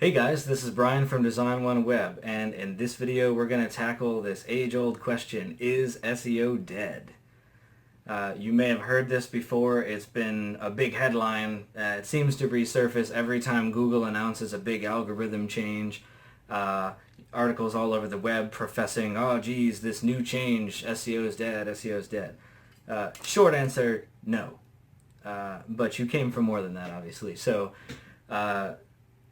Hey guys, this is Brian from Design One Web, and in this video we're going to tackle this age-old question, is SEO dead? You may have heard this before. It's been a big headline. It seems to resurface every time Google announces a big algorithm change. Articles all over the web professing, oh geez, this new change, SEO is dead, SEO is dead. Short answer, no. But you came for more than that, obviously. So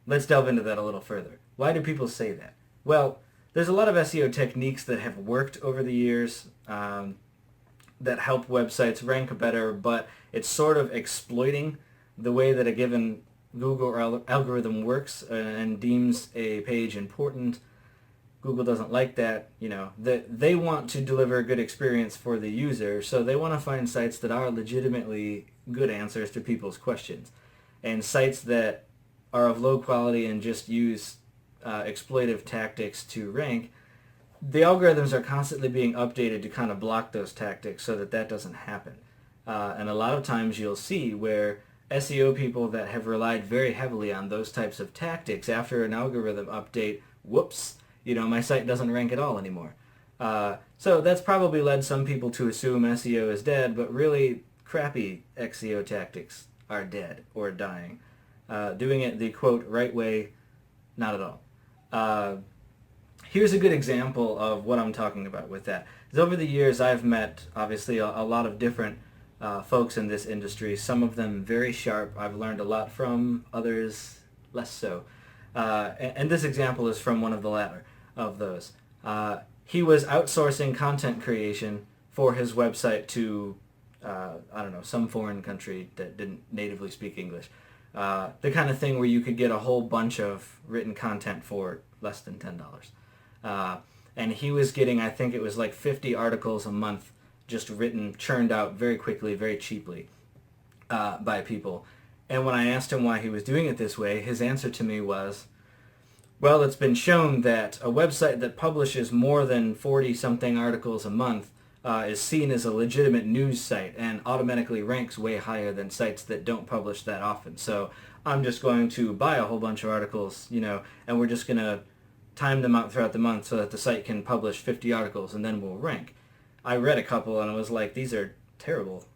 let's delve into that a little further. Why do people say that? Well, there's a lot of SEO techniques that have worked over the years that help websites rank better, but it's sort of exploiting the way that a given Google algorithm works and deems a page important. Google doesn't like that. They want to deliver a good experience for the user, so they want to find sites that are legitimately good answers to people's questions. And sites that are of low quality and just use exploitive tactics to rank, the algorithms are constantly being updated to kind of block those tactics so that doesn't happen. And a lot of times you'll see where SEO people that have relied very heavily on those types of tactics, after an algorithm update, whoops, my site doesn't rank at all anymore. So that's probably led some people to assume SEO is dead, but really crappy SEO tactics are dead or dying. Doing it the, quote, right way, not at all. Here's a good example of what I'm talking about with that. Over the years, I've met, obviously, a lot of different folks in this industry, some of them very sharp. I've learned a lot from, others less so. And this example is from one of the latter of those. He was outsourcing content creation for his website to, some foreign country that didn't natively speak English. The kind of thing where you could get a whole bunch of written content for less than $10. And he was getting, I think it was like 50 articles a month just written, churned out very quickly, very cheaply by people. And when I asked him why he was doing it this way, his answer to me was, well, it's been shown that a website that publishes more than 40-something articles a month is seen as a legitimate news site and automatically ranks way higher than sites that don't publish that often. So I'm just going to buy a whole bunch of articles, and we're just going to time them out throughout the month so that the site can publish 50 articles and then we'll rank. I read a couple and I was like, these are terrible.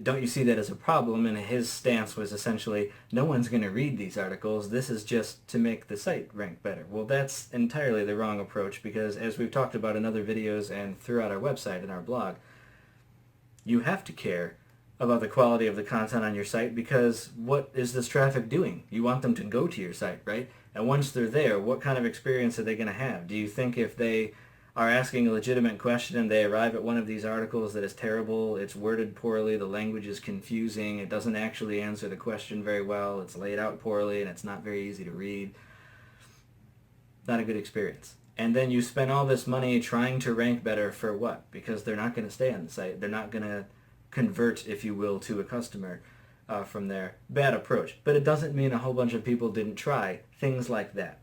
Don't you see that as a problem? And his stance was essentially, no one's going to read these articles. This is just to make the site rank better. Well, that's entirely the wrong approach, because as we've talked about in other videos and throughout our website and our blog, you have to care about the quality of the content on your site, because what is this traffic doing? You want them to go to your site, right? And once they're there, what kind of experience are they going to have? Do you think if they are asking a legitimate question and they arrive at one of these articles that is terrible, it's worded poorly, the language is confusing, it doesn't actually answer the question very well, it's laid out poorly, and it's not very easy to read? Not a good experience. And then you spend all this money trying to rank better for what? Because they're not going to stay on the site. They're not going to convert, if you will, to a customer from there. Bad approach. But it doesn't mean a whole bunch of people didn't try things like that.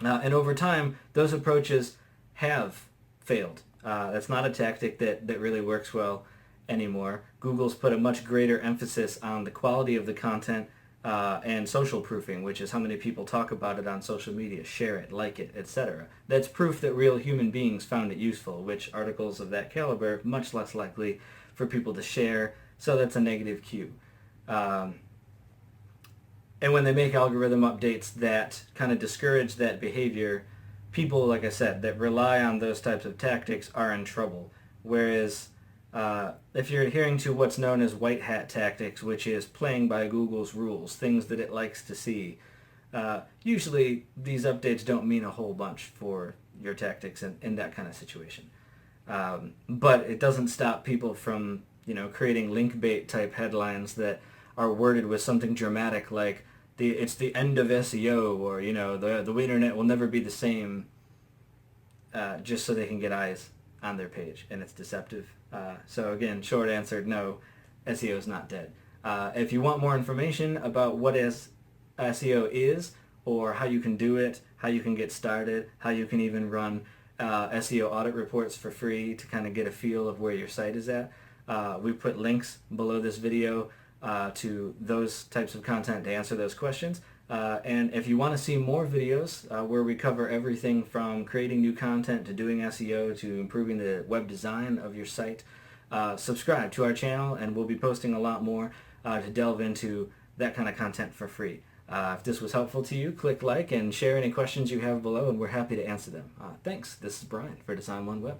And over time, those approaches have failed. That's not a tactic that really works well anymore. Google's put a much greater emphasis on the quality of the content and social proofing, which is how many people talk about it on social media, share it, like it, etc. That's proof that real human beings found it useful, which articles of that caliber much less likely for people to share, so that's a negative cue. And when they make algorithm updates that kind of discourage that behavior, people, like I said, that rely on those types of tactics are in trouble. Whereas if you're adhering to what's known as white hat tactics, which is playing by Google's rules, things that it likes to see, usually these updates don't mean a whole bunch for your tactics in that kind of situation. But it doesn't stop people from creating link bait type headlines that are worded with something dramatic like, it's the end of SEO, or the internet will never be the same, just so they can get eyes on their page, and it's deceptive. So again, short answer, no, SEO is not dead. If you want more information about what SEO is, or how you can do it, how you can get started, how you can even run SEO audit reports for free to kind of get a feel of where your site is at, we put links below this video to those types of content to answer those questions. And if you want to see more videos where we cover everything from creating new content to doing SEO to improving the web design of your site, subscribe to our channel, and we'll be posting a lot more to delve into that kind of content for free. If this was helpful to you, click like and share any questions you have below, and we're happy to answer them. Thanks. This is Brian for Design One Web.